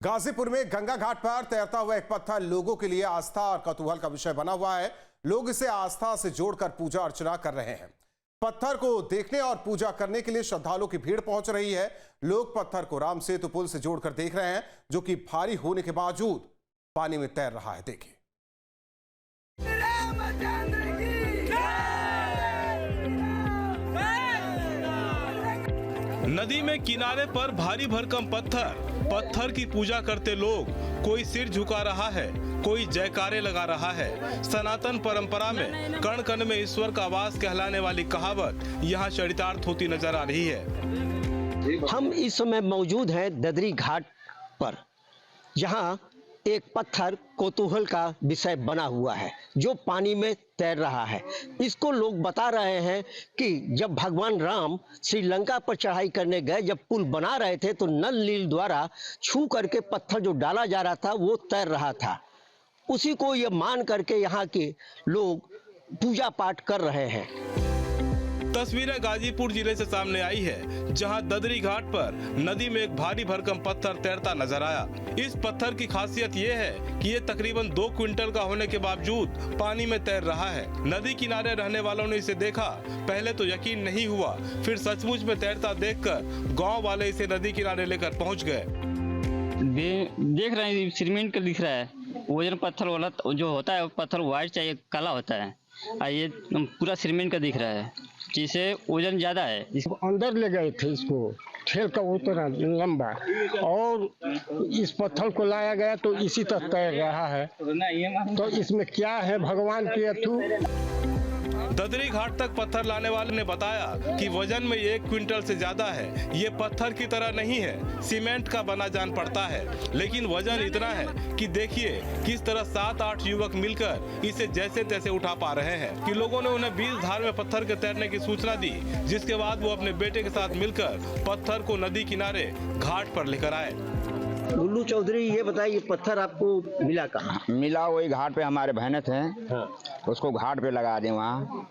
गाजीपुर में गंगा घाट पर तैरता हुआ एक पत्थर लोगों के लिए आस्था और कौतूहल का विषय बना हुआ है। लोग इसे आस्था से जोड़कर पूजा अर्चना कर रहे हैं। पत्थर को देखने और पूजा करने के लिए श्रद्धालुओं की भीड़ पहुंच रही है। लोग पत्थर को राम सेतु पुल से जोड़कर देख रहे हैं, जो कि भारी होने के बावजूद पानी में तैर रहा है। देखिए, नदी में किनारे पर भारी भरकम पत्थर की पूजा करते लोग, कोई सिर झुका रहा है, कोई जयकारे लगा रहा है। सनातन परंपरा में कण कण में ईश्वर का वास कहलाने वाली कहावत यहाँ चरितार्थ होती नजर आ रही है। हम इस समय मौजूद हैं ददरी घाट पर, जहाँ एक पत्थर कौतूहल का विषय बना हुआ है जो पानी में तैर रहा है। इसको लोग बता रहे हैं कि जब भगवान राम श्रीलंका पर चढ़ाई करने गए, जब पुल बना रहे थे तो नल नील द्वारा छू करके पत्थर जो डाला जा रहा था वो तैर रहा था। उसी को ये मान करके यहाँ के लोग पूजा पाठ कर रहे हैं। तस्वीरें गाजीपुर जिले से सामने आई है, जहां ददरी घाट पर नदी में एक भारी भरकम पत्थर तैरता नजर आया। इस पत्थर की खासियत ये है कि ये तकरीबन 2 क्विंटल का होने के बावजूद पानी में तैर रहा है। नदी किनारे रहने वालों ने इसे देखा, पहले तो यकीन नहीं हुआ, फिर सचमुच में तैरता देखकर गांव वाले इसे नदी किनारे लेकर पहुंच गए। देख रहे हैं, सीमेंट का दिख रहा है। वजन पत्थर वाला जो होता है, पत्थर व्हाइट चाहिए, काला होता है, और ये पूरा सीमेंट का दिख रहा है, जिसे वजन ज्यादा है। अंदर ले गए थे इसको, ठेल का उतना लंबा, और इस पत्थर को लाया गया तो इसी तक तैर रहा है। तो इसमें क्या है भगवान के अथू। ददरी घाट तक पत्थर लाने वाले ने बताया कि वजन में 1 क्विंटल से ज्यादा है। ये पत्थर की तरह नहीं है, सीमेंट का बना जान पड़ता है, लेकिन वजन इतना है कि देखिए किस तरह 7-8 युवक मिलकर इसे जैसे तैसे उठा पा रहे हैं कि लोगों ने उन्हें 20 धार में पत्थर के तैरने की सूचना दी, जिसके बाद वो अपने बेटे के साथ मिलकर पत्थर को नदी किनारे घाट पर लेकर आए। गुल्लू चौधरी, ये बताइए, पत्थर आपको मिला कहाँ? मिला वही घाट पे, हमारे भैंस हैं। हाँ। उसको घाट पे लगा दें वहाँ।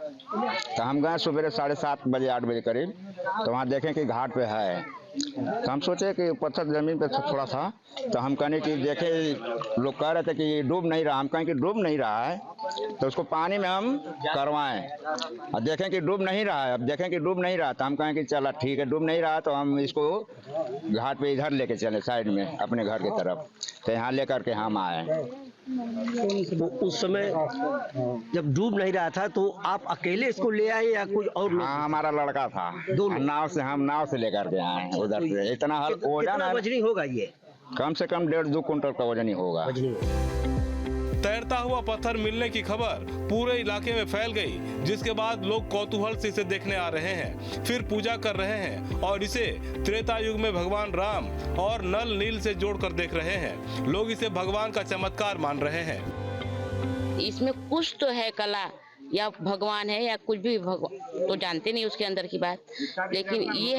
तो हम गए सुबह 7:30 बजे 8 बजे करीब, तो वहाँ देखें कि घाट पे है। तो हम सोचे कि पत्थर जमीन पे थोड़ा था, तो हम कहने की देखे, लोग कह रहे थे कि डूब नहीं रहा। हम कहें कि डूब नहीं रहा है तो उसको पानी में हम करवाएं और देखें कि डूब नहीं रहा है। अब देखें कि डूब नहीं रहा तो हम कहें कि चला ठीक है, डूब नहीं रहा तो हम इसको घाट पे इधर लेके चले साइड में अपने घर की तरफ। तो यहाँ लेकर के हम आए। तो उस समय जब डूब नहीं रहा था तो आप अकेले इसको ले आए या कोई और लोग? हाँ, हमारा लड़का था। हम नाव से लेकर के आए उधर से। इतना वजन है, वजनी होगा ये? कम से कम 1.5-2 क्विंटल का वजन ही होगा। तैरता हुआ पत्थर मिलने की खबर पूरे इलाके में फैल गई, जिसके बाद लोग कौतूहल से इसे देखने आ रहे हैं, फिर पूजा कर रहे हैं और इसे त्रेता युग में भगवान राम और नल नील से जोड़कर देख रहे हैं। लोग इसे भगवान का चमत्कार मान रहे हैं। इसमें कुछ तो है कला, या भगवान है या कुछ भी, तो जानते नहीं उसके अंदर की बात, लेकिन ये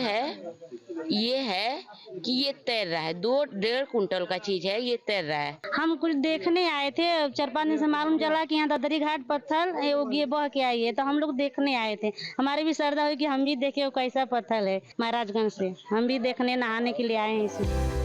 है कि ये तैर रहा है। 2-1.5 क्विंटल का चीज है, ये तैर रहा है। हम कुछ देखने आए थे, 4-5 दिन से मालूम चला कि यहाँ ददरी घाट पत्थर ये बह के आई है, तो हम लोग देखने आए थे। हमारी भी श्रद्धा हुई कि हम भी देखे वो कैसा पत्थर है। महाराजगंज से हम भी देखने, नहाने के लिए आए हैं इसमें।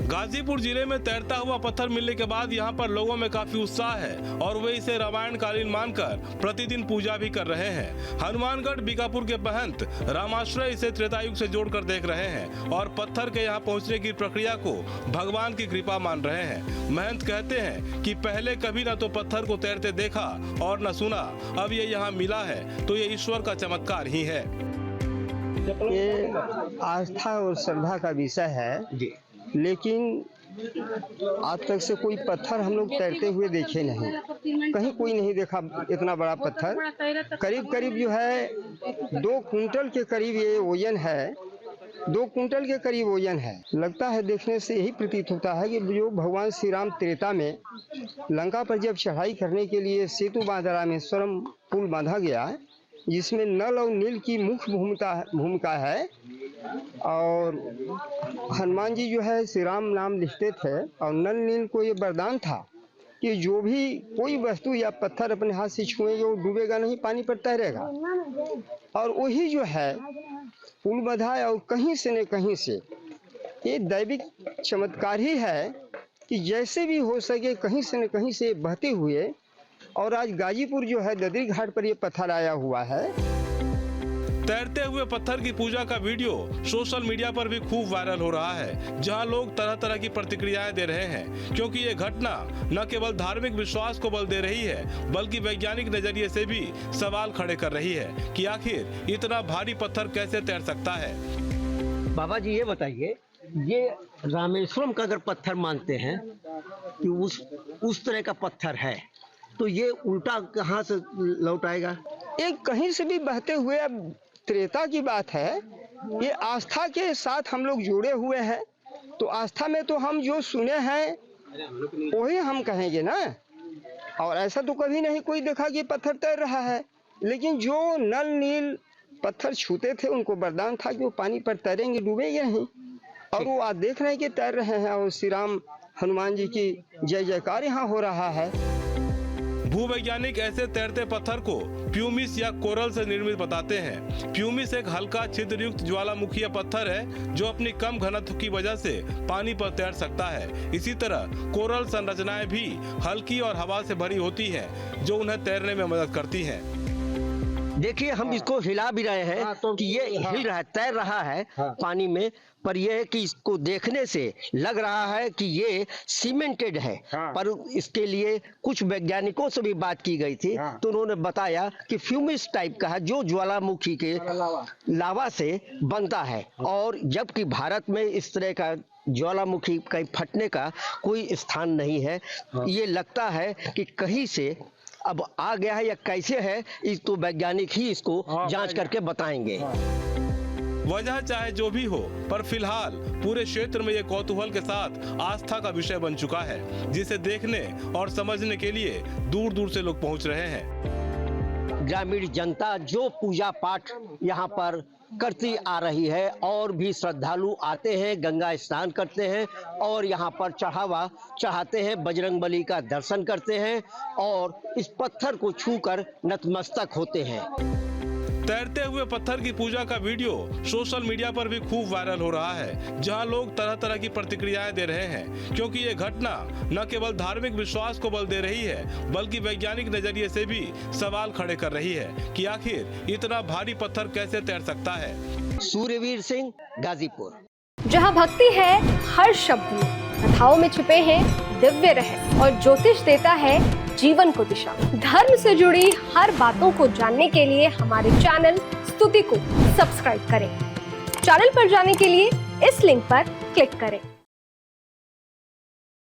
गाजीपुर जिले में तैरता हुआ पत्थर मिलने के बाद यहाँ पर लोगों में काफी उत्साह है और वे इसे रामायण कालीन मानकर प्रतिदिन पूजा भी कर रहे हैं। हनुमानगढ़ बीकापुर के महंत रामाश्रय इसे त्रेतायुग से जोड़कर देख रहे हैं और पत्थर के यहाँ पहुँचने की प्रक्रिया को भगवान की कृपा मान रहे हैं। महंत कहते हैं कि पहले कभी न तो पत्थर को तैरते देखा और न सुना, अब ये यहाँ मिला है तो ये ईश्वर का चमत्कार ही है। ये आस्था और श्रद्धा का विषय है, लेकिन आज तक से कोई पत्थर हम लोग तैरते हुए देखे नहीं, कहीं कोई नहीं देखा इतना बड़ा पत्थर। करीब जो है 2 क्विंटल के करीब ये वजन है, 2 क्विंटल के करीब वजन है। लगता है, देखने से यही प्रतीत होता है कि जो भगवान श्री राम त्रेता में लंका पर जब चढ़ाई करने के लिए सेतु बांधा, रामेश्वरम पुल बांधा गया, जिसमें नल और नील की मुख्य भूमिका है, और हनुमान जी जो है श्री राम नाम लिखते थे, और नल नील को ये वरदान था कि जो भी कोई वस्तु या पत्थर अपने हाथ से छुएंगे वो डूबेगा नहीं, पानी पर तैरेगा। और वही जो है पुल बंधा है और कहीं से न कहीं से ये दैविक चमत्कार ही है कि जैसे भी हो सके कहीं से न कहीं से बहते हुए, और आज गाजीपुर जो है ददरी घाट पर ये पत्थर आया हुआ है। तैरते हुए पत्थर की पूजा का वीडियो सोशल मीडिया पर भी खूब वायरल हो रहा है, जहां लोग तरह तरह की प्रतिक्रियाएं दे रहे हैं, क्योंकि ये घटना न केवल धार्मिक विश्वास को बल दे रही है, बल्कि वैज्ञानिक नजरिए से भी सवाल खड़े कर रही है कि आखिर इतना भारी पत्थर कैसे तैर सकता है। बाबा जी ये बताइए, ये रामेश्वरम का अगर पत्थर मानते हैं कि उस तरह का पत्थर है, तो ये उल्टा कहाँ से लौट आएगा? एक कहीं से भी बहते हुए, अब त्रेता की बात है, ये आस्था के साथ हम लोग जुड़े हुए हैं, तो आस्था में तो हम जो सुने हैं वही हम कहेंगे ना। और ऐसा तो कभी नहीं कोई देखा कि पत्थर तैर रहा है, लेकिन जो नल नील पत्थर छूते थे उनको वरदान था कि वो पानी पर तैरेंगे, डूबेंगे नहीं। और वो आज देख रहे हैं कि तैर रहे हैं, और श्री राम हनुमान जी की जय जयकार यहाँ हो रहा है। भूवैज्ञानिक ऐसे तैरते पत्थर को प्यूमिस या कोरल से निर्मित बताते हैं। प्यूमिस एक हल्का छिद्रयुक्त ज्वालामुखी पत्थर है जो अपनी कम घनत्व की वजह से पानी पर तैर सकता है। इसी तरह कोरल संरचनाएं भी हल्की और हवा से भरी होती हैं, जो उन्हें तैरने में मदद करती हैं। देखिए हम इसको हिला भी रहे हैं कि ये हिल रहा है, तैर रहा है पानी में, पर यह है कि इसको देखने से लग रहा है कि ये सीमेंटेड है। पर इसके लिए कुछ वैज्ञानिकों से भी बात की गई थी, तो उन्होंने बताया कि फ्यूमिस टाइप का है, जो ज्वालामुखी के लावा से बनता है। और जबकि भारत में इस तरह का ज्वालामुखी कहीं फटने का कोई स्थान नहीं है। ये लगता है कि कहीं से अब आ गया है या कैसे है, इस तो वैज्ञानिक ही इसको जांच करके बताएंगे। वजह चाहे जो भी हो, पर फिलहाल पूरे क्षेत्र में ये कौतूहल के साथ आस्था का विषय बन चुका है, जिसे देखने और समझने के लिए दूर दूर से लोग पहुंच रहे हैं। ग्रामीण जनता जो पूजा पाठ यहाँ पर करती आ रही है, और भी श्रद्धालु आते हैं, गंगा स्नान करते हैं और यहाँ पर चढ़ावा चढ़ाते हैं, बजरंगबली का दर्शन करते हैं और इस पत्थर को छूकर नतमस्तक होते हैं। तैरते हुए पत्थर की पूजा का वीडियो सोशल मीडिया पर भी खूब वायरल हो रहा है, जहां लोग तरह तरह की प्रतिक्रियाएं दे रहे हैं, क्योंकि ये घटना न केवल धार्मिक विश्वास को बल दे रही है, बल्कि वैज्ञानिक नजरिए से भी सवाल खड़े कर रही है कि आखिर इतना भारी पत्थर कैसे तैर सकता है। सूर्यवीर सिंह, गाजीपुर। जहाँ भक्ति है हर शब्द में, कथाओं में छुपे हैं दिव्य रहस्य, और ज्योतिष देता है जीवन को दिशा। धर्म से जुड़ी हर बातों को जानने के लिए हमारे चैनल स्तुति को सब्सक्राइब करें। चैनल पर जाने के लिए इस लिंक पर क्लिक करें।